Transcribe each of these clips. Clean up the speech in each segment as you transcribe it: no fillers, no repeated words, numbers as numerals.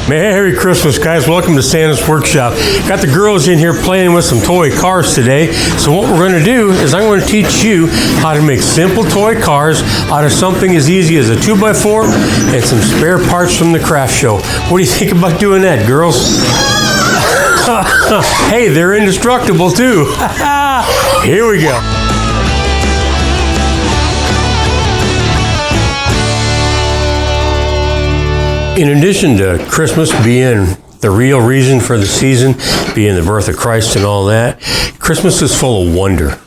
Merry Christmas, guys. Welcome to Santa's Workshop. Got the girls in here playing with some toy cars today. So what we're going to do is I'm going to teach you how to make simple toy cars out of something as easy as a 2x4 and some spare parts from the craft show. What do you think about doing that, girls? Hey, they're indestructible too. Here we go. In addition to Christmas being the real reason for the season, being the birth of Christ and all that, Christmas is full of wonder.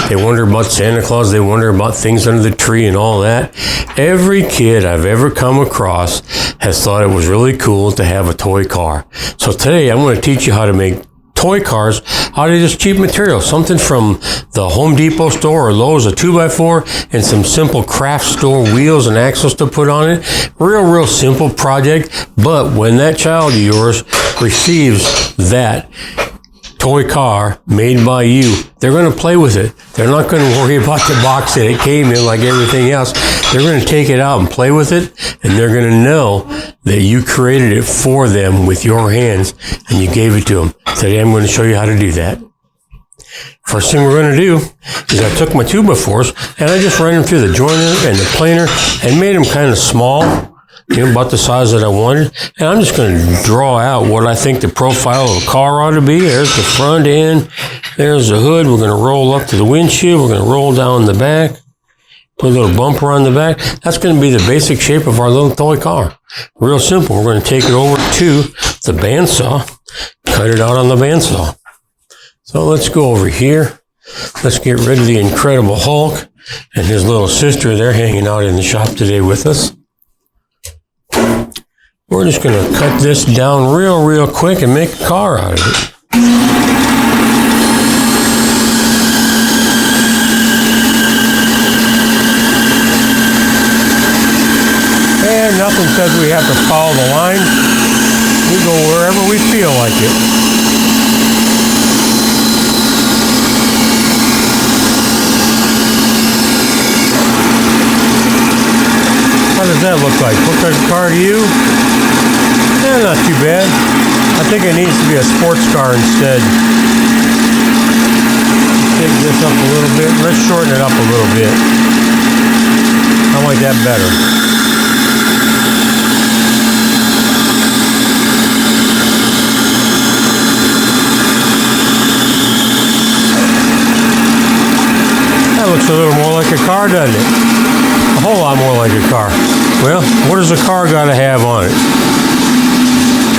They wonder about Santa Claus, they wonder about things under the tree and all that. Every kid I've ever come across has thought it was really cool to have a toy car. So today I'm going to teach you how to make toy cars out of just cheap materials, something from the Home Depot store or Lowe's, a 2x4, and some simple craft store wheels and axles to put on it. Real simple project, but when that child of yours receives that toy car made by you, they're going to play with it. They're not going to worry about the box that it came in like everything else. They're going to take it out and play with it, and they're going to know that you created it for them with your hands and you gave it to them. Today I'm going to show you how to do that. First thing we're going to do is I took my 2x4s and I just ran them through the joiner and the planer and made them kind of small, about the size that I wanted. And I'm just going to draw out what I think the profile of a car ought to be. There's the front end. There's the hood. We're going to roll up to the windshield. We're going to roll down the back. Put a little bumper on the back. That's going to be the basic shape of our little toy car. Real simple. We're going to take it over to the bandsaw, cut it out on the bandsaw. So let's go over here. Let's get rid of the Incredible Hulk and his little sister. They're hanging out in the shop today with us. We're just going to cut this down real quick and make a car out of it. And nothing says we have to follow the line. We go wherever we feel like it. How does that look like? Looks like a car to you? Not too bad. I think it needs to be a sports car instead. Take this up a little bit. Let's shorten it up a little bit. I like that better. That looks a little more like a car, doesn't it? A whole lot more like a car. Well, what does a car got to have on it?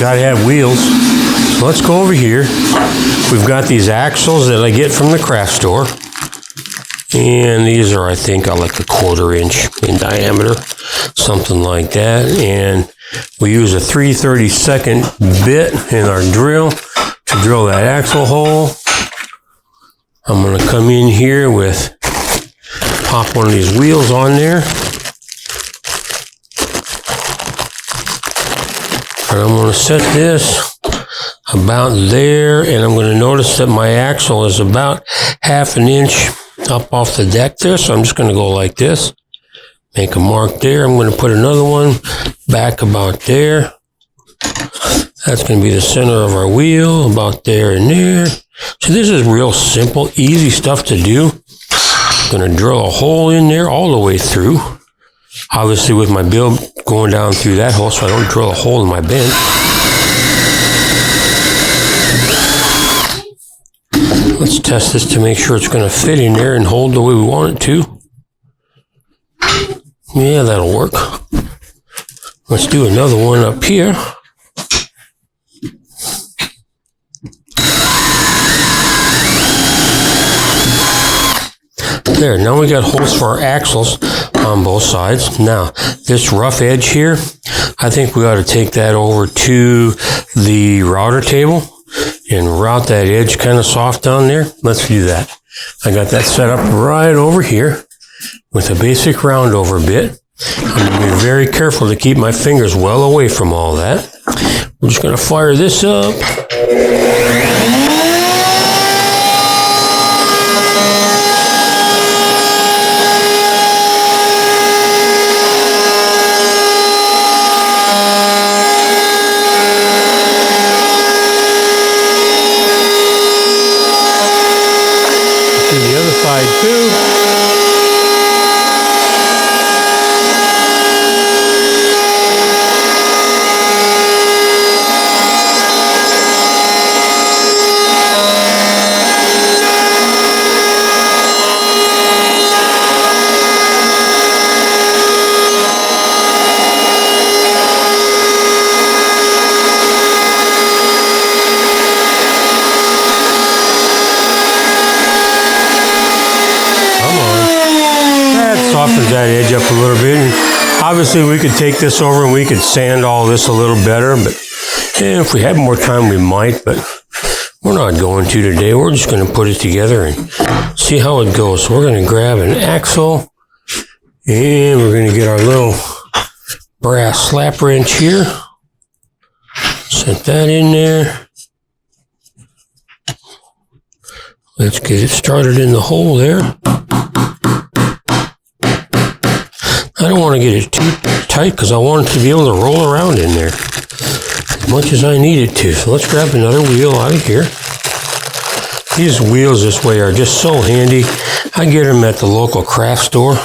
Got to have wheels. So let's go over here. We've got these axles that I get from the craft store. And these are, I think, like a 1/4 inch in diameter. Something like that. And we use a 3/32 bit in our drill to drill that axle hole. I'm going to come in here with, pop one of these wheels on there. And I'm going to set this about there, and I'm going to notice that my axle is about 1/2 inch up off the deck there, so I'm just going to go like this. Make a mark there. I'm going to put another one back about there. That's going to be the center of our wheel, about there and there. So this is real simple, easy stuff to do. I'm going to drill a hole in there all the way through. Obviously with my bill going down through that hole so I don't drill a hole in my bench. Let's test this to make sure it's going to fit in there and hold the way we want it to. Yeah, that'll work. Let's do another one up here. There, now we got holes for our axles on both sides. Now, this rough edge here, I think we ought to take that over to the router table and route that edge kind of soft down there. Let's do that. I got that set up right over here with a basic roundover bit. I'm going to be very careful to keep my fingers well away from all that. We're just going to fire this up. Obviously, we could take this over and we could sand all this a little better, but if we had more time, we might, but we're not going to today. We're just going to put it together and see how it goes. So we're going to grab an axle and we're going to get our little brass slap wrench here. Set that in there. Let's get it started in the hole there. I don't want to get it too tight because I want it to be able to roll around in there as much as I need it to. So let's grab another wheel out of here. These wheels this way are just so handy. I get them at the local craft store.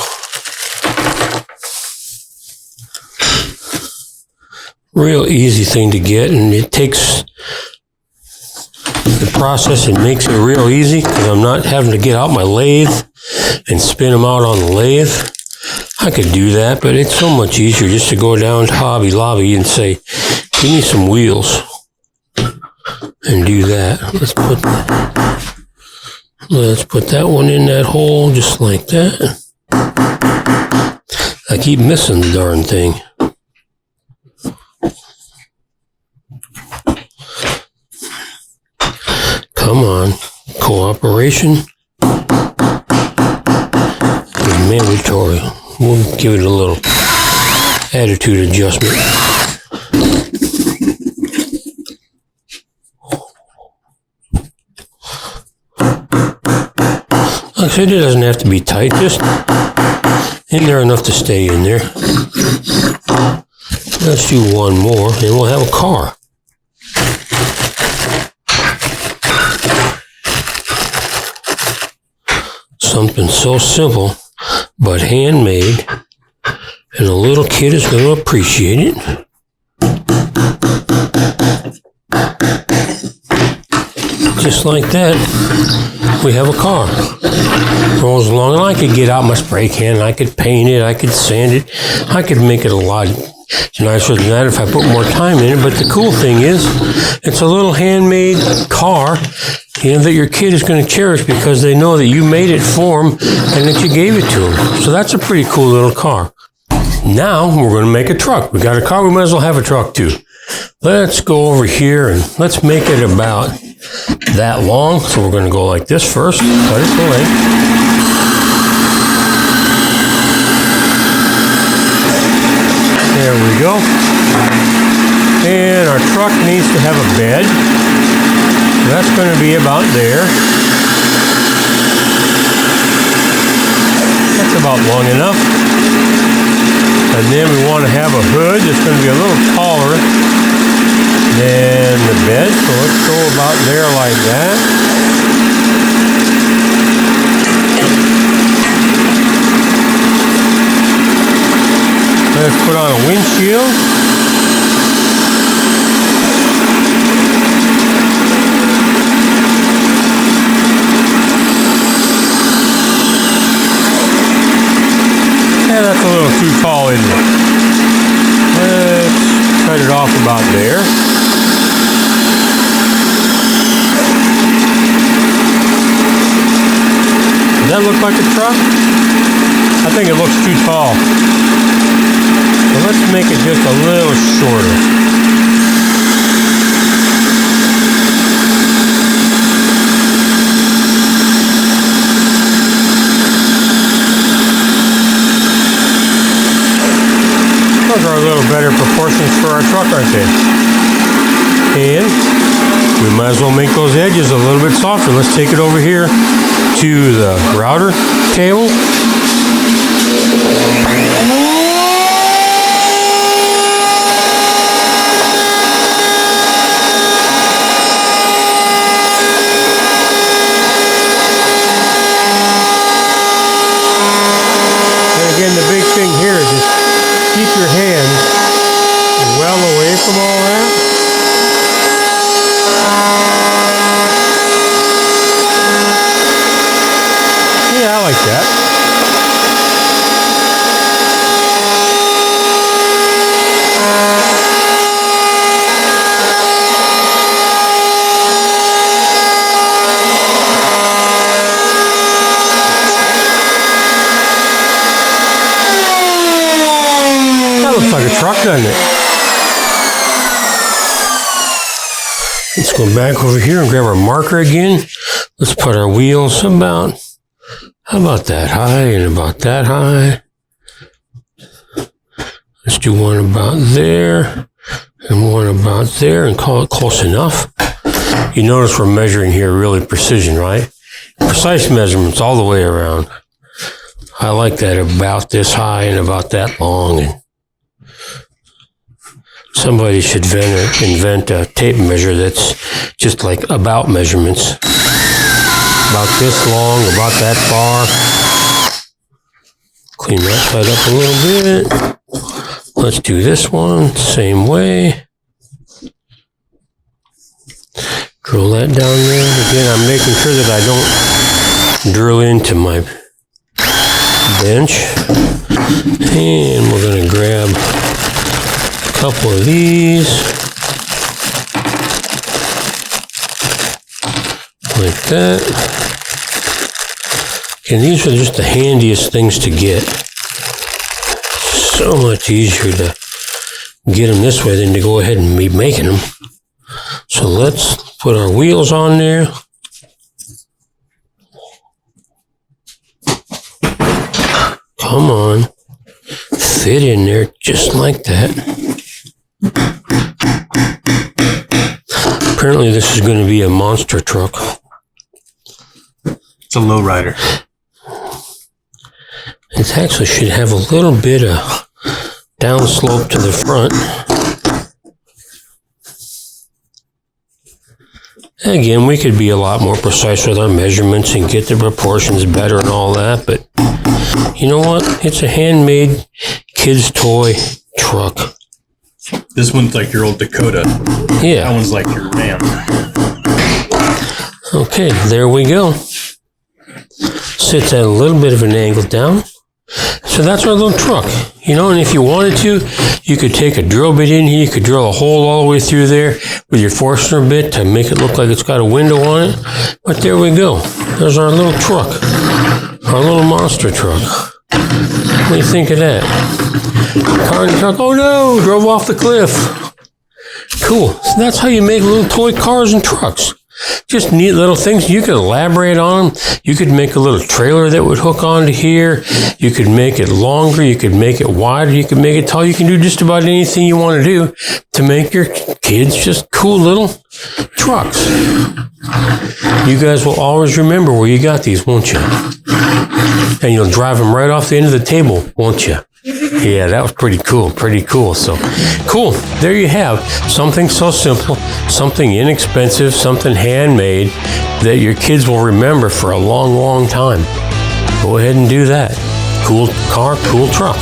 Real easy thing to get, and it takes the process and makes it real easy because I'm not having to get out my lathe and spin them out on the lathe. I could do that, but it's so much easier just to go down to Hobby Lobby and say, give me some wheels, and do that. Let's put that one in that hole just like that. I keep missing the darn thing. Come on, cooperation is mandatory. We'll give it a little attitude adjustment. Like I said, it doesn't have to be tight, just in there enough to stay in there. Let's do one more and we'll have a car. Something so simple, but handmade, and a little kid is going to appreciate it. Just like that, we have a car. Rolls along, and I could get out my spray can, I could paint it, I could sand it, I could make it a lot nicer than that if I put more time in it. But the cool thing is, it's a little handmade car, that your kid is going to cherish because they know that you made it for them and that you gave it to them. So that's a pretty cool little car. Now we're going to make a truck. We got a car, we might as well have a truck too. Let's go over here and let's make it about that long. So we're going to go like this first. Cut it away. There we go. And our truck needs to have a bed. That's going to be about there. That's about long enough. And then we want to have a hood that's going to be a little taller than the bed. So let's go about there like that. Let's put on a windshield. Yeah, that's a little too tall, isn't it? Let's cut it off about there. Does that look like a truck? I think it looks too tall. So let's make it just a little shorter. Those are a little better proportions for our truck, aren't they? And we might as well make those edges a little bit softer. Let's take it over here to the router table. And again, the big thing here is just keep your hand well away from all that. Yeah, I like that. doesn't it? Let's go back over here and grab our marker again. Let's put our wheels about, how about that high and about that high. Let's do one about there and one about there and call it close enough. You notice we're measuring here really precision, right? Precise measurements all the way around. I like that, about this high and about that long. And somebody should invent a tape measure that's just like about measurements. About this long, about that far. Clean that side up a little bit. Let's do this one, same way. Drill that down there. Again, I'm making sure that I don't drill into my bench. And we're going to grab a couple of these. Like that. And these are just the handiest things to get. So much easier to get them this way than to go ahead and be making them. So let's put our wheels on there. Come on. Fit in there just like that. Apparently this is going to be a monster truck. It's a lowrider. It actually should have a little bit of downslope to the front. Again, we could be a lot more precise with our measurements and get the proportions better and all that, but you know what? It's a handmade kid's toy truck. This one's like your old Dakota. Yeah. That one's like your Ram. Okay, there we go. Sits at a little bit of an angle down. So that's our little truck, you know, and if you wanted to, you could take a drill bit in here, you could drill a hole all the way through there with your Forstner bit to make it look like it's got a window on it. But there we go. There's our little truck, our little monster truck. What do you think of that? Car and truck, oh no, drove off the cliff. Cool. So that's how you make little toy cars and trucks. Just neat little things. You could elaborate on them. You could make a little trailer that would hook onto here. You could make it longer. You could make it wider. You could make it tall. You can do just about anything you want to do to make your kids just cool little trucks. You guys will always remember where you got these, won't you? And you'll drive them right off the end of the table, won't you? Yeah, that was pretty cool, So, cool. There you have something so simple, something inexpensive, something handmade that your kids will remember for a long, long time. Go ahead and do that. Cool car, cool truck.